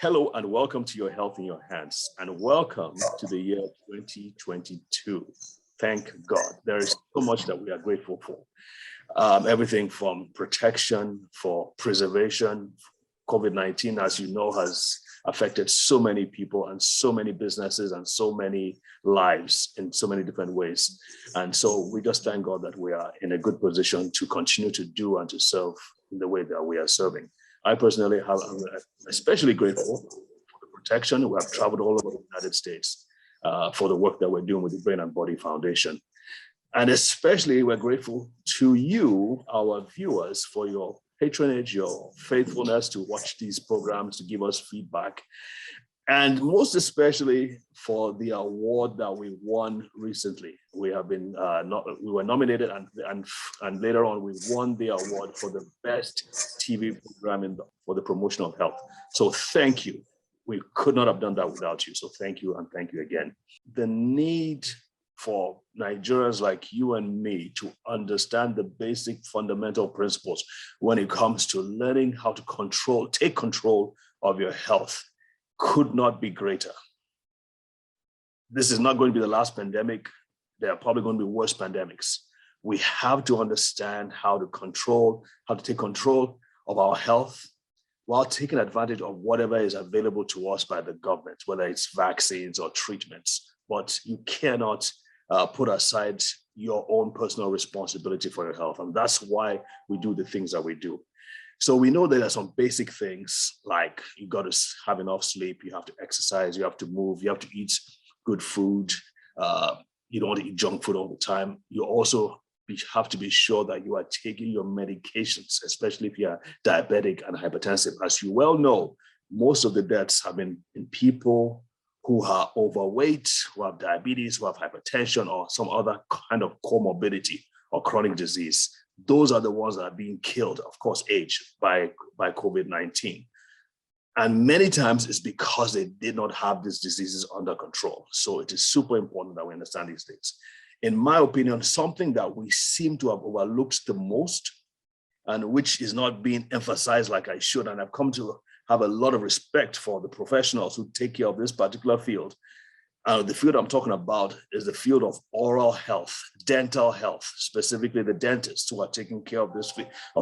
Hello and welcome to Your Health in Your Hands, and welcome to the year 2022. Thank God. There is so much that we are grateful for. Everything from protection, for preservation. COVID-19, as you know, has affected so many people and so many businesses and so many lives in so many different ways. And so we just thank God that we are in a good position to continue to do and to serve in the way that we are serving. I personally am especially grateful for the protection. We have traveled all over the United States for the work that we're doing with the Brain and Body Foundation. And especially we're grateful to you, our viewers, for your patronage, your faithfulness to watch these programs, to give us feedback, and most especially for the award that we won recently. We have been we were nominated, and later on we won the award for the best TV program for the promotion of health. So thank you. We could not have done that without you. So thank you, and thank you again. The need for Nigerians like you and me to understand the basic fundamental principles when it comes to learning how to take control of your health could not be greater. This is not going to be the last pandemic. There are probably going to be worse pandemics. We have to understand how to take control of our health while taking advantage of whatever is available to us by the government, whether it's vaccines or treatments. But you cannot put aside your own personal responsibility for your health. And that's why we do the things that we do. So we know that there are some basic things like you got to have enough sleep, you have to exercise, you have to move, you have to eat good food. You don't want to eat junk food all the time. You also have to be sure that you are taking your medications, especially if you are diabetic and hypertensive. As you well know, most of the deaths have been in people who are overweight, who have diabetes, who have hypertension, or some other kind of comorbidity or chronic disease. Those are the ones that are being killed, of course, aged by COVID-19. And many times it's because they did not have these diseases under control. So it is super important that we understand these things. In my opinion, something that we seem to have overlooked the most, and which is not being emphasized like I should, and I've come to have a lot of respect for the professionals who take care of this particular field. The field I'm talking about is the field of oral health, dental health, specifically the dentists who are taking care of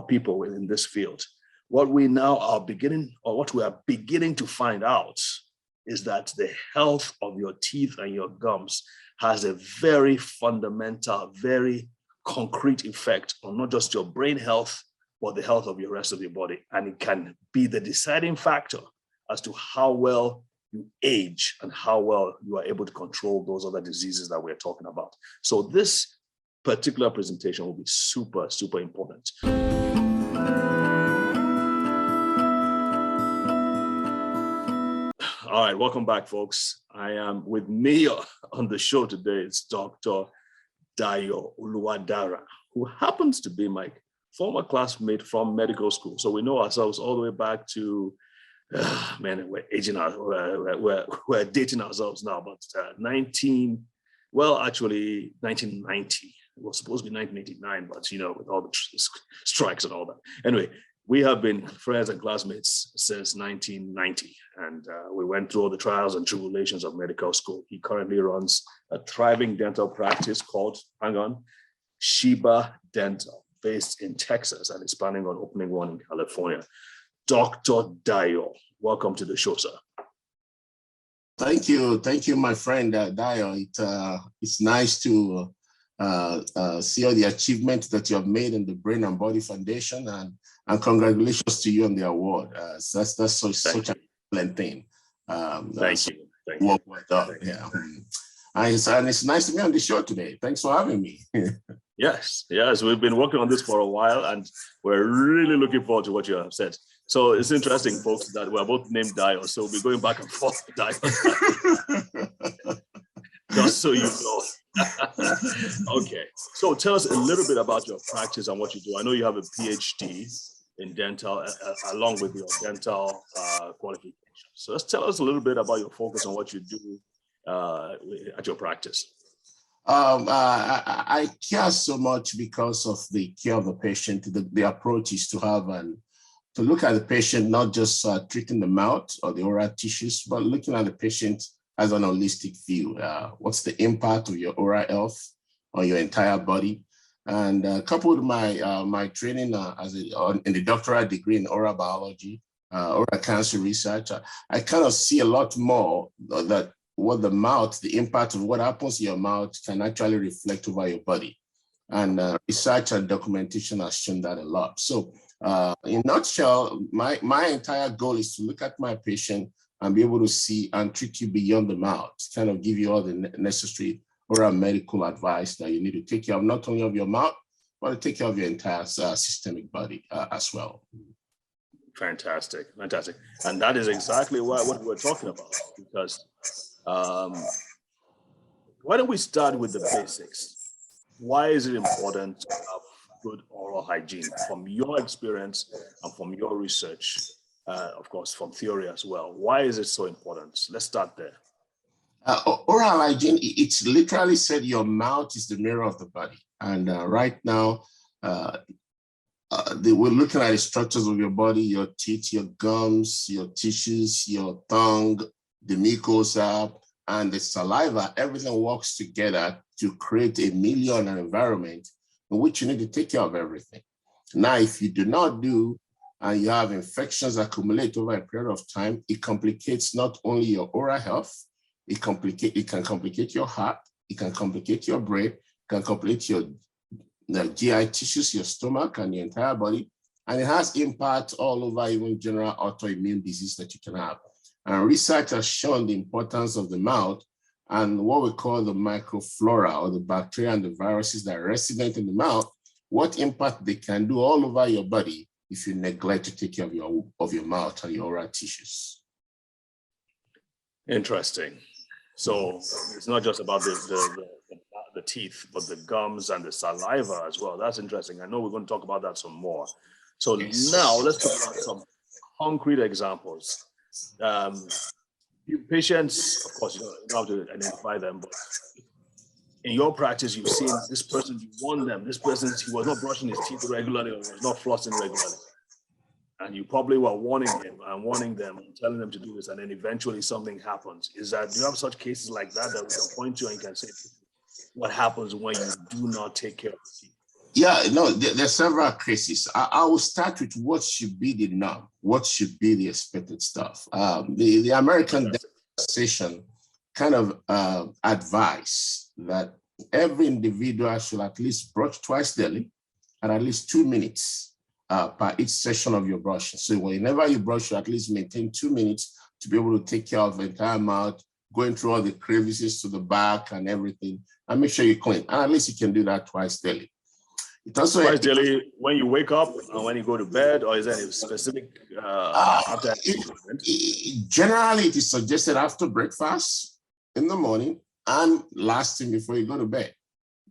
people within this field. What we are beginning to find out is that the health of your teeth and your gums has a very fundamental, very concrete effect on not just your brain health, but the health of the rest of your body. And it can be the deciding factor as to how well you age and how well you are able to control those other diseases that we're talking about. So this particular presentation will be super, super important. All right, welcome back, folks. With me on the show today is Dr. Dayo Oluwadara, who happens to be my former classmate from medical school. So we know ourselves all the way back to, we're aging out, we're dating ourselves now, but 1990. It was supposed to be 1989, but with all the strikes and all that. Anyway, we have been friends and classmates since 1990, and we went through all the trials and tribulations of medical school. He currently runs a thriving dental practice called, Sheba Dental, based in Texas, and is planning on opening one in California. Dr. Dayo, welcome to the show, sir. Thank you, my friend Dayo. It's nice to see all the achievements that you have made in the Brain and Body Foundation, and congratulations to you on the award. That's such an excellent thing. Thank you. Well done. Yeah. And it's nice to be on the show today. Thanks for having me. Yes, we've been working on this for a while, and we're really looking forward to what you have said. So it's interesting, folks, that we're both named Dayo, so we'll be going back and forth with Dayo. Just so you know. Okay, so tell us a little bit about your practice and what you do. I know you have a PhD in dental, along with your dental qualification. So let's tell us a little bit about your focus on what you do at your practice. I care so much because of the care of the patient. The approach is to have an to look at the patient, not just treating the mouth or the oral tissues, but looking at the patient as an holistic view. What's the impact of your oral health on your entire body? And coupled with my training in the doctoral degree in oral biology, oral cancer research, I kind of see a lot more that what the mouth, the impact of what happens in your mouth can actually reflect over your body. And research and documentation has shown that a lot. So in a nutshell, my entire goal is to look at my patient and be able to see and treat you beyond the mouth, kind of give you all the necessary oral medical advice that you need to take care of, not only of your mouth, but to take care of your entire systemic body as well. Fantastic, fantastic. And that is exactly what we're talking about, because why don't we start with the basics? Why is it important to have good oral hygiene from your experience and from your research, of course, from theory as well? Why is it so important? Let's start there. Oral hygiene, it's literally said your mouth is the mirror of the body. And right now, we're looking at the structures of your body, your teeth, your gums, your tissues, your tongue, the mucosa, and the saliva. Everything works together to create a milieu and an environment in which you need to take care of everything. Now, if you do not do, and you have infections accumulate over a period of time, it complicates not only your oral health, it can complicate your heart, it can complicate your brain, it can complicate your GI tissues, your stomach, and your entire body. And it has impact all over even general autoimmune disease that you can have. And research has shown the importance of the mouth and what we call the microflora, or the bacteria and the viruses that are resident in the mouth, what impact they can do all over your body if you neglect to take care of your mouth and your oral tissues. Interesting. So it's not just about the teeth, but the gums and the saliva as well. That's interesting. I know we're going to talk about that some more. So now let's talk about some concrete examples. Patients, of course, you don't have to identify them, but in your practice, you've seen this person, you warn them, this person, he was not brushing his teeth regularly, or was not flossing regularly. And you probably were warning him and warning them and telling them to do this, and then eventually something happens. Do you have such cases like that we can point to and you can say what happens when you do not take care of the teeth? Yeah, no, there's several cases. I will start with what should be the norm, what should be the expected stuff. The American Dental Association kind of advise that every individual should at least brush twice daily and at least 2 minutes per each session of your brushing. So whenever you brush, you at least maintain 2 minutes to be able to take care of the entire mouth, going through all the crevices to the back and everything, and make sure you clean. And at least you can do that twice daily. It also twice daily when you wake up and when you go to bed, or is there a specific after? Generally, it is suggested after breakfast, in the morning, and last thing before you go to bed.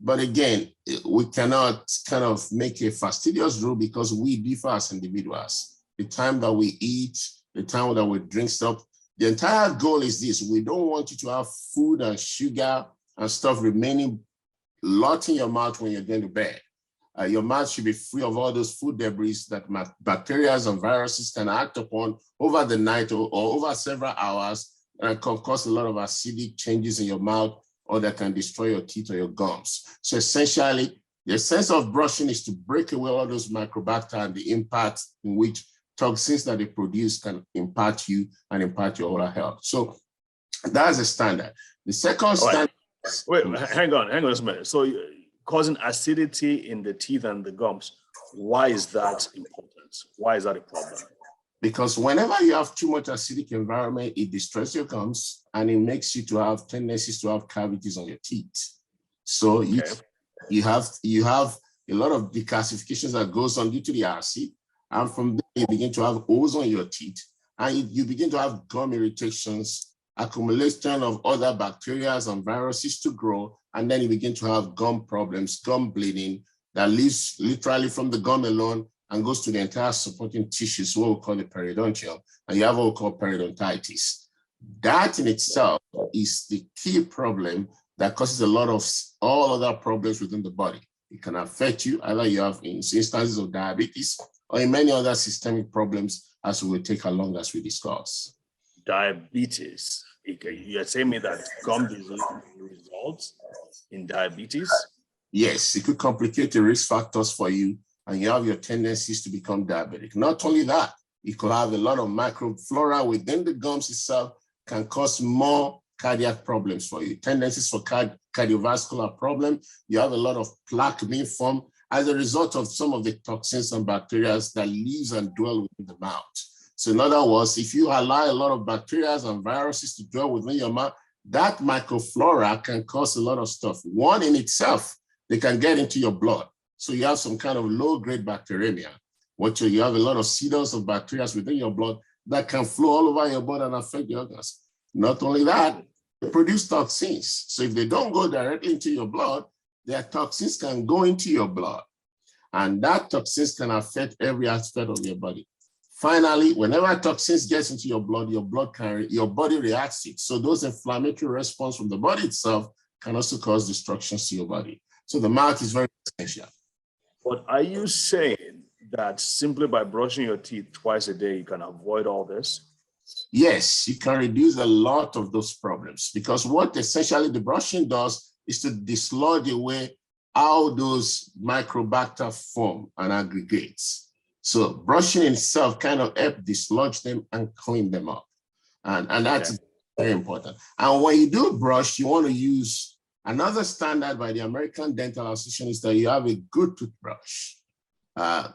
But again, we cannot kind of make a fastidious rule because we differ as individuals. The time that we eat, the time that we drink stuff, the entire goal is this: we don't want you to have food and sugar and stuff remaining lot in your mouth when you're going to bed. Your mouth should be free of all those food debris that bacteria and viruses can act upon over the night or over several hours, and can cause a lot of acidic changes in your mouth, or that can destroy your teeth or your gums. So essentially, the essence of brushing is to break away all those microbacteria and the impact in which toxins that they produce can impact you and impact your oral health. So that's a standard. The second standard. Wait, hang on just a minute. So causing acidity in the teeth and the gums, why is that important? Why is that a problem? Because whenever you have too much acidic environment, it destroys your gums and it makes you to have tendencies to have cavities on your teeth. So you have a lot of decalcifications that goes on due to the acid, and from there you begin to have holes on your teeth, and you begin to have gum irritations, accumulation of other bacteria and viruses to grow, and then you begin to have gum problems, gum bleeding that leaves literally from the gum alone and goes to the entire supporting tissues, what we call the periodontium, and you have what we call periodontitis. That in itself is the key problem that causes a lot of all other problems within the body. It can affect you, either you have instances of diabetes or in many other systemic problems, as we will take along as we discuss. Diabetes. You're saying me that gum disease results in diabetes? Yes, it could complicate the risk factors for you, and you have your tendencies to become diabetic. Not only that, it could have a lot of microflora within the gums itself, can cause more cardiac problems for you. Tendencies for cardiovascular problem. You have a lot of plaque being formed as a result of some of the toxins and bacteria that lives and dwell within the mouth. So in other words, if you allow a lot of bacteria and viruses to dwell within your mouth, that microflora can cause a lot of stuff. One in itself, they can get into your blood. So you have some kind of low-grade bacteremia, which you have a lot of seedles of bacteria within your blood that can flow all over your body and affect your organs. Not only that, they produce toxins. So if they don't go directly into your blood, their toxins can go into your blood. And that toxins can affect every aspect of your body. Finally, whenever toxins gets into your body reacts to it. So those inflammatory response from the body itself can also cause destructions to your body. So the mouth is very essential. But are you saying that simply by brushing your teeth twice a day, you can avoid all this? Yes, you can reduce a lot of those problems, because what essentially the brushing does is to dislodge away how those microbacter form and aggregates. So brushing itself kind of helps dislodge them and clean them up. And that's very important. And when you do brush, you want to use another standard by the American Dental Association is that you have a good toothbrush.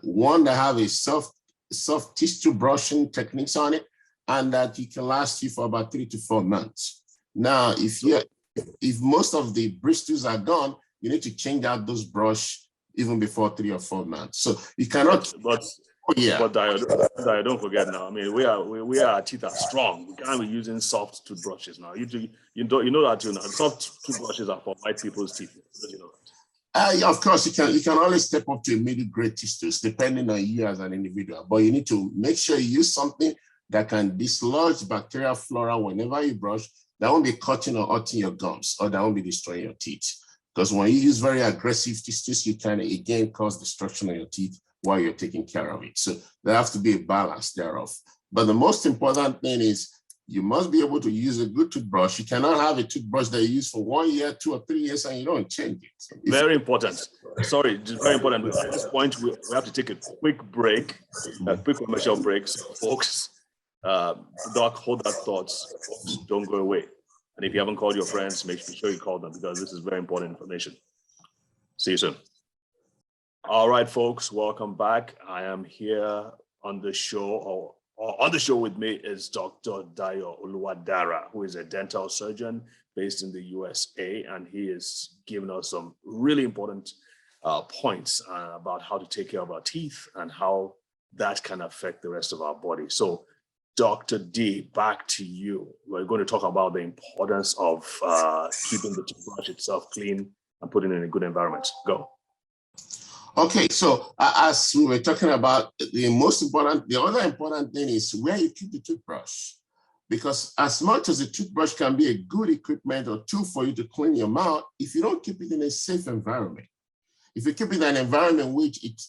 One that have a soft tissue brushing techniques on it, and that it can last you for about 3 to 4 months. Now, if most of the bristles are gone, you need to change out those brush even before 3 or 4 months. So you cannot. But Dio, don't forget now. I mean, our teeth are strong. We can't be using soft toothbrushes now. You know that too now. Soft toothbrushes are for white people's teeth. You know that. Of course, you can always step up to a middle grade toothpaste depending on you as an individual. But you need to make sure you use something that can dislodge bacterial flora whenever you brush. That won't be cutting or hurting your gums, or that won't be destroying your teeth. Because when you use very aggressive toothpaste, you can again cause destruction of your teeth while you're taking care of it. So there has to be a balance thereof. But the most important thing is you must be able to use a good toothbrush. You cannot have a toothbrush that you use for 1 year, 2 or 3 years, and you don't change it. Very important. Sorry, just very important. At this point, we have to take a quick break, a quick commercial break. So folks, Doc, hold that thoughts. Folks, don't go away. And if you haven't called your friends, make sure you call them, because this is very important information. See you soon. All right, folks, welcome back. I am here on the show, or on the show with me is Dr. Dayo Oluwadara, who is a dental surgeon based in the USA, and he is giving us some really important points about how to take care of our teeth and how that can affect the rest of our body. So, Dr. D, back to you. We're going to talk about the importance of keeping the toothbrush itself clean and putting it in a good environment. Go. Okay, so as we were talking about, the other important thing is where you keep the toothbrush. Because as much as a toothbrush can be a good equipment or tool for you to clean your mouth, if you don't keep it in a safe environment, if you keep it in an environment which it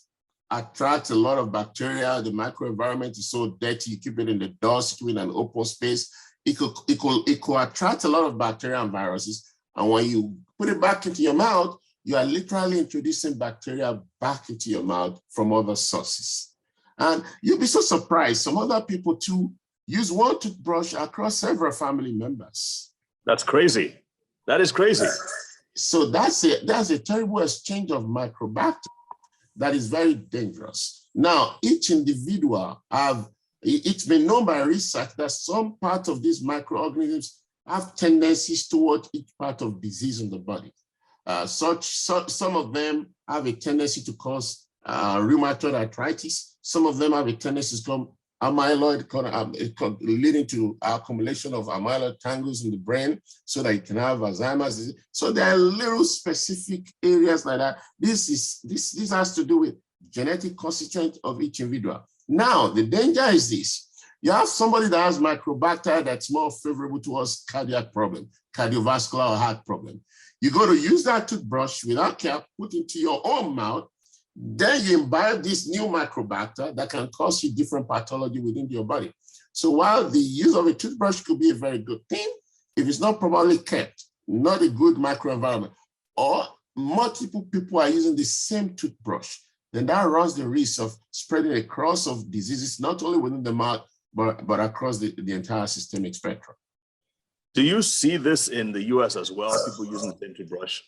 attracts a lot of bacteria, the microenvironment is so dirty, you keep it in the dust, keep it in an open space, it could attract a lot of bacteria and viruses. And when you put it back into your mouth, you are literally introducing bacteria back into your mouth from other sources. And you'll be so surprised. Some other people too use one toothbrush across several family members. That's crazy. That is crazy. So that's a terrible exchange of microbacteria that is very dangerous. Now, each individual it's been known by research that some part of these microorganisms have tendencies towards each part of disease in the body. Some of them have a tendency to cause rheumatoid arthritis. Some of them have a tendency to become amyloid, leading to accumulation of amyloid tangles in the brain so that you can have Alzheimer's disease. So there are little specific areas like that. This has to do with genetic constituent of each individual. Now, the danger is this. You have somebody that has microbacteria that's more favorable towards cardiac problem, cardiovascular or heart problem. You go to use that toothbrush without care, put into your own mouth, then you imbibe this new microbacter that can cause you different pathology within your body. So while the use of a toothbrush could be a very good thing, if it's not properly kept, not a good microenvironment, or multiple people are using the same toothbrush, then that runs the risk of spreading a cross of diseases, not only within the mouth, but across the entire systemic spectrum. Do you see this in the US as well, people using the same toothbrush?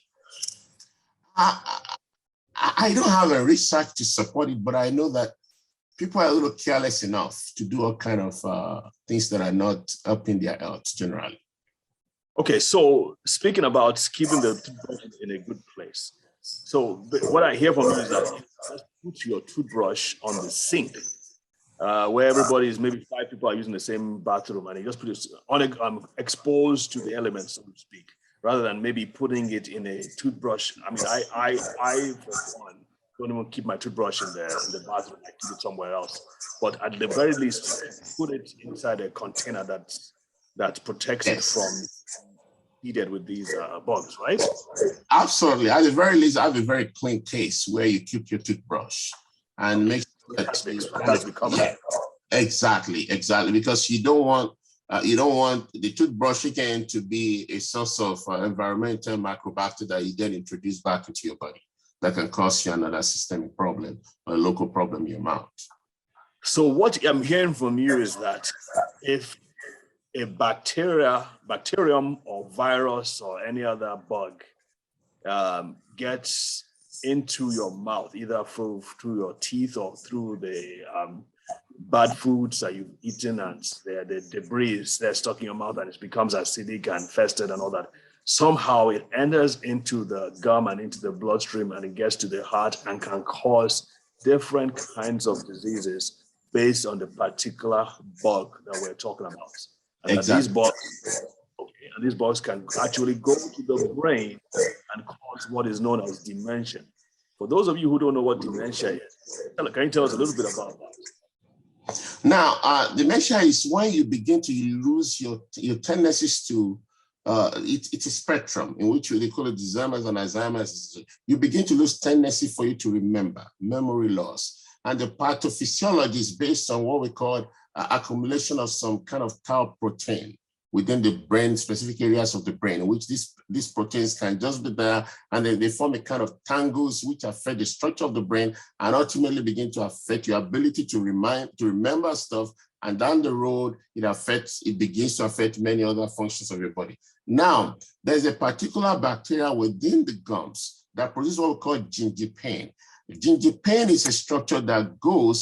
I don't have a research to support it, but I know that people are a little careless enough to do all kind of things that are not helping their health generally. Okay, so speaking about keeping the toothbrush in a good place. So what I hear from you is that just put your toothbrush on the sink, where everybody is, maybe 5 people are using the same bathroom, and you just put it on exposed to the elements, so to speak, rather than maybe putting it in a toothbrush. I mean, I for one, don't even keep my toothbrush in the bathroom. I keep it somewhere else. But at the very least, put it inside a container that protects it from heated with these bugs, right? Absolutely. At the very least, have a very clean case where you keep your toothbrush and make sure that exactly, because you don't want the toothbrush again to be a source of environmental microbacteria that you then introduce back into your body that can cause you another systemic problem or a local problem in your mouth. So what I'm hearing from you is that if a bacterium or virus or any other bug gets into your mouth, either through your teeth or through the bad foods that you've eaten and the debris that's stuck in your mouth and it becomes acidic and infested and all that, somehow it enters into the gum and into the bloodstream and it gets to the heart and can cause different kinds of diseases based on the particular bug that we're talking about. And exactly. These bugs can actually go to the brain and cause what is known as dementia. For those of you who don't know what dementia is, can you tell us a little bit about that? Now, dementia is when you begin to lose your tendencies to, it's a spectrum in which they call it Alzheimer's and Alzheimer's. You begin to lose tendency for you to remember, memory loss. And the pathophysiology is based on what we call accumulation of some kind of tau protein within the brain, specific areas of the brain, in which these proteins can just be there, and then they form a kind of tangles which affect the structure of the brain and ultimately begin to affect your ability to remember stuff. And down the road, it begins to affect many other functions of your body. Now, there's a particular bacteria within the gums that produces what we call gingipain. Gingipain is a structure that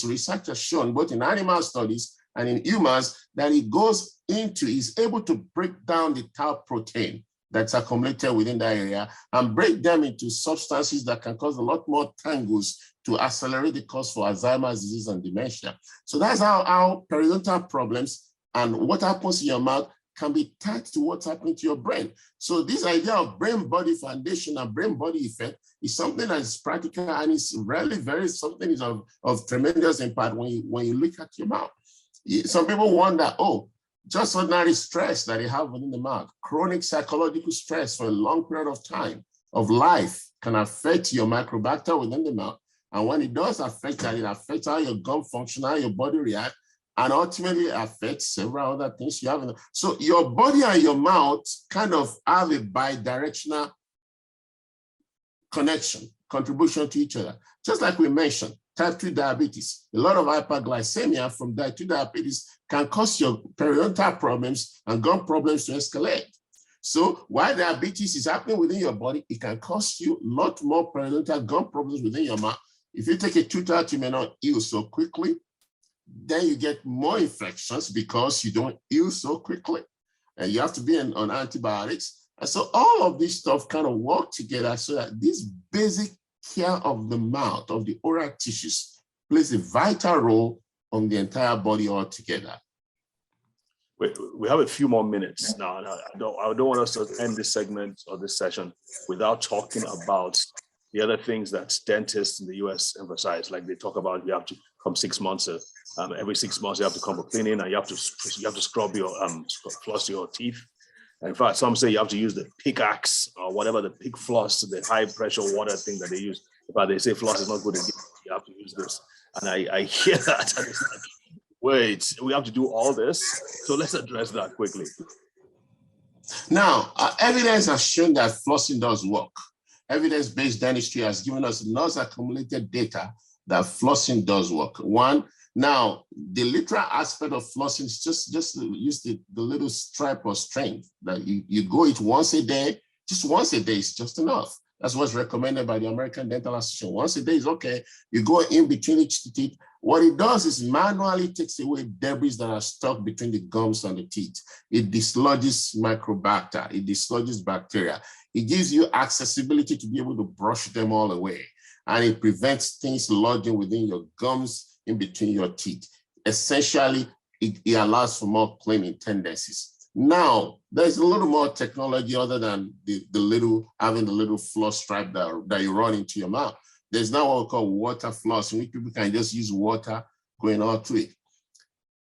research has shown both in animal studies and in humans that is able to break down the tau protein that's accumulated within that area and break them into substances that can cause a lot more tangles to accelerate the cause for Alzheimer's disease and dementia. So that's how periodontal problems and what happens in your mouth can be tied to what's happening to your brain. So this idea of brain-body foundation and brain-body effect is something that is practical and it's really something is of tremendous impact when you look at your mouth. Some people wonder, just ordinary stress that you have within the mouth, chronic psychological stress for a long period of time of life can affect your microbacter within the mouth. And when it does affect that, it affects how your gum function, how your body reacts, and ultimately affects several other things you have. So your body and your mouth kind of have a bidirectional contribution to each other. Just like we mentioned, type 2 diabetes. A lot of hyperglycemia from type 2 diabetes can cause your periodontal problems and gum problems to escalate. So while diabetes is happening within your body, it can cause you a lot more periodontal gum problems within your mouth. If you take a tooth out, you may not heal so quickly. Then you get more infections because you don't heal so quickly. And you have to be on antibiotics. And so all of this stuff kind of work together so that this basic care of the mouth, of the oral tissues, plays a vital role on the entire body altogether. We have a few more minutes now. I don't want us to end this segment or this session without talking about the other things that dentists in the US emphasize. Like they talk about, you have to come 6 months. Every 6 months, you have to come for cleaning, and you have to scrub your floss your teeth. And in fact, some say you have to use the pickaxe or whatever, the pick floss, the high pressure water thing that they use. But they say floss is not good again. You have to use this. And I hear that. And it's like, wait, we have to do all this? So let's address that quickly. Now, evidence has shown that flossing does work. Evidence-based dentistry has given us lots of accumulated data that flossing does work. One, now, the literal aspect of flossing is just use the little stripe or string that you go it once a day. Just once a day is just enough. That's what's recommended by the American Dental Association. Once a day is okay. You go in between each teeth. What it does is manually takes away debris that are stuck between the gums and the teeth. It dislodges microbacter. It dislodges bacteria. It gives you accessibility to be able to brush them all away. And it prevents things lodging within your gums in between your teeth. Essentially, it allows for more cleaning tendencies. Now, there's a little more technology other than having the little floss stripe that you run into your mouth. There's now what we call water floss, in which people can just use water going all through it.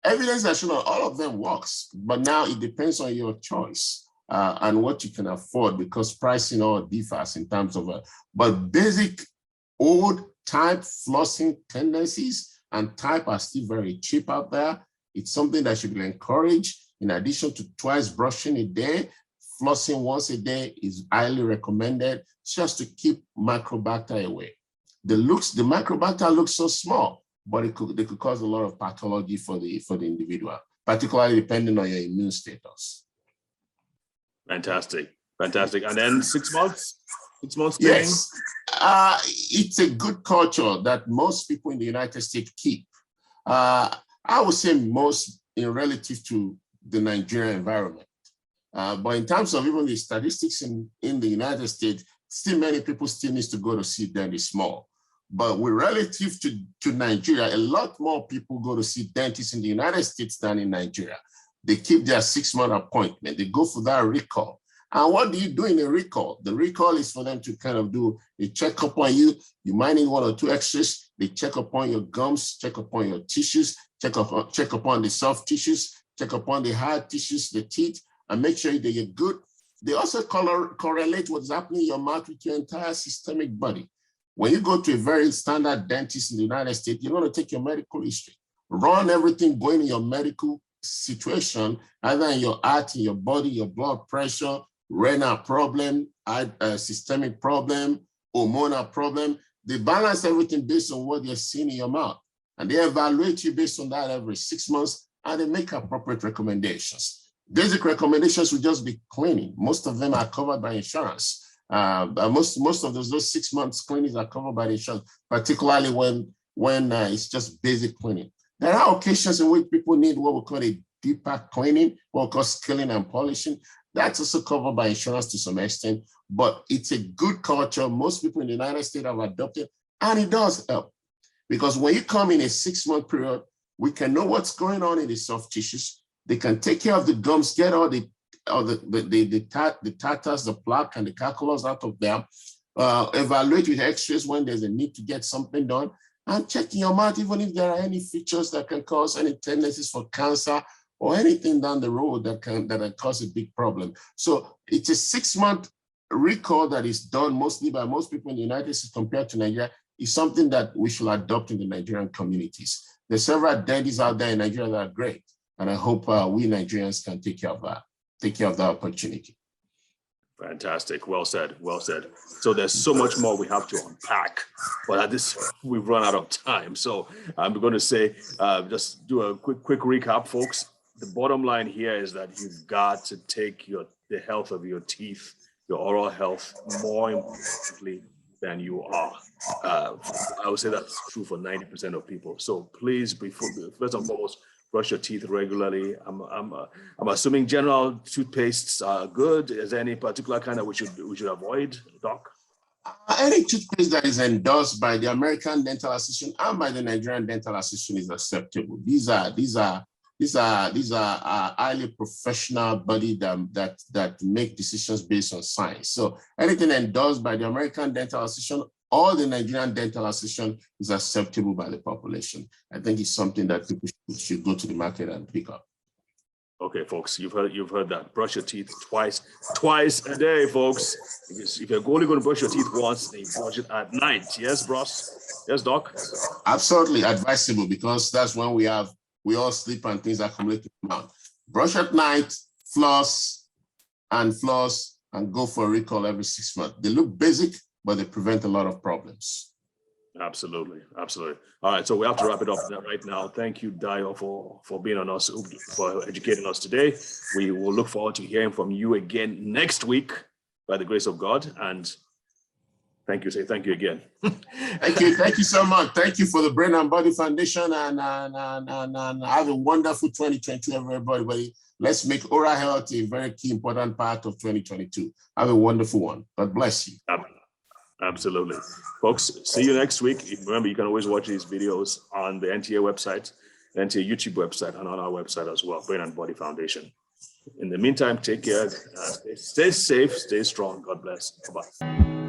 Evidence has shown all of them works, but now it depends on your choice and what you can afford, because pricing all differs in terms of, but basic old type flossing tendencies and type are still very cheap out there. It's something that should be encouraged. In addition to twice brushing a day, flossing once a day is highly recommended just to keep microbacter away. The microbacter looks so small, but they could cause a lot of pathology for the individual, particularly depending on your immune status. Fantastic, fantastic. And then 6 months? 6 months? Yes, it's a good culture that most people in the United States keep. I would say most in relative to the Nigerian environment. But in terms of even the statistics in the United States, still many people still need to go to see dentists more. But with relative to Nigeria, a lot more people go to see dentists in the United States than in Nigeria. They keep their 6-month appointment. They go for that recall. And what do you do in a recall? The recall is for them to kind of do a checkup on you. You might need 1 or 2 X-rays. They check upon your gums, check upon your tissues, check upon the soft tissues, check upon the hard tissues, the teeth, and make sure they get good. They also correlate what's happening in your mouth with your entire systemic body. When you go to a very standard dentist in the United States, you're going to take your medical history, run everything going in your medical situation, either in your heart, in your body, your blood pressure, renal problem, systemic problem, hormonal problem. They balance everything based on what they're seeing in your mouth. And they evaluate you based on that every 6 months, and they make appropriate recommendations. Basic recommendations will just be cleaning. Most of them are covered by insurance. Most of those 6 months cleanings are covered by the insurance, particularly when it's just basic cleaning. There are occasions in which people need what we call a deeper cleaning, what we call scaling and polishing. That's also covered by insurance to some extent, but it's a good culture most people in the United States have adopted, and it does help. Because when you come in a 6-month period, we can know what's going on in the soft tissues. They can take care of the gums, get all the tatters, the plaque, and the calculus out of them, evaluate with X-rays when there's a need to get something done, and check in your mouth even if there are any features that can cause any tendencies for cancer or anything down the road that can cause a big problem. So it's a 6-month recall that is done mostly by most people in the United States compared to Nigeria. Is something that we should adopt in the Nigerian communities. There's several dentists out there in Nigeria that are great, and I hope we Nigerians can take care of that opportunity. Fantastic. Well said. Well said. So there's so much more we have to unpack, but at this, we've run out of time. So I'm going to say, just do a quick recap, folks. The bottom line here is that you've got to take the health of your teeth, your oral health, more importantly than you are. I would say that's true for 90% of people. So please, first and foremost, brush your teeth regularly. I'm assuming general toothpastes are good. Is there any particular kind that we should avoid, Doc? Any toothpaste that is endorsed by the American Dental Association and by the Nigerian Dental Association is acceptable. These are highly professional body that make decisions based on science. So anything endorsed by the American Dental Association or the Nigerian Dental Association is acceptable by the population. I think it's something that people should go to the market and pick up. Okay, folks, you've heard that. Brush your teeth twice a day, folks. Because if you're only going to brush your teeth once, then you brush it at night. Yes, bros? Yes, doc? Absolutely advisable, because that's when we all sleep and things accumulate in the mouth. Brush at night, floss, and go for a recall every 6 months. They look basic, but they prevent a lot of problems. Absolutely. All right, so we have to wrap it up right now. Thank you, Dio, for being on us, for educating us today. We will look forward to hearing from you again next week, by the grace of God. And thank you again. Thank you so much. Thank you for the Brain and Body Foundation, and have a wonderful 2022, everybody. Let's make oral health a very key, important part of 2022. Have a wonderful one. God bless you. Absolutely. Folks, see you next week. Remember, you can always watch these videos on the NTA website, the NTA YouTube website, and on our website as well, Brain and Body Foundation. In the meantime, take care, stay safe, stay strong. God bless. Bye-bye.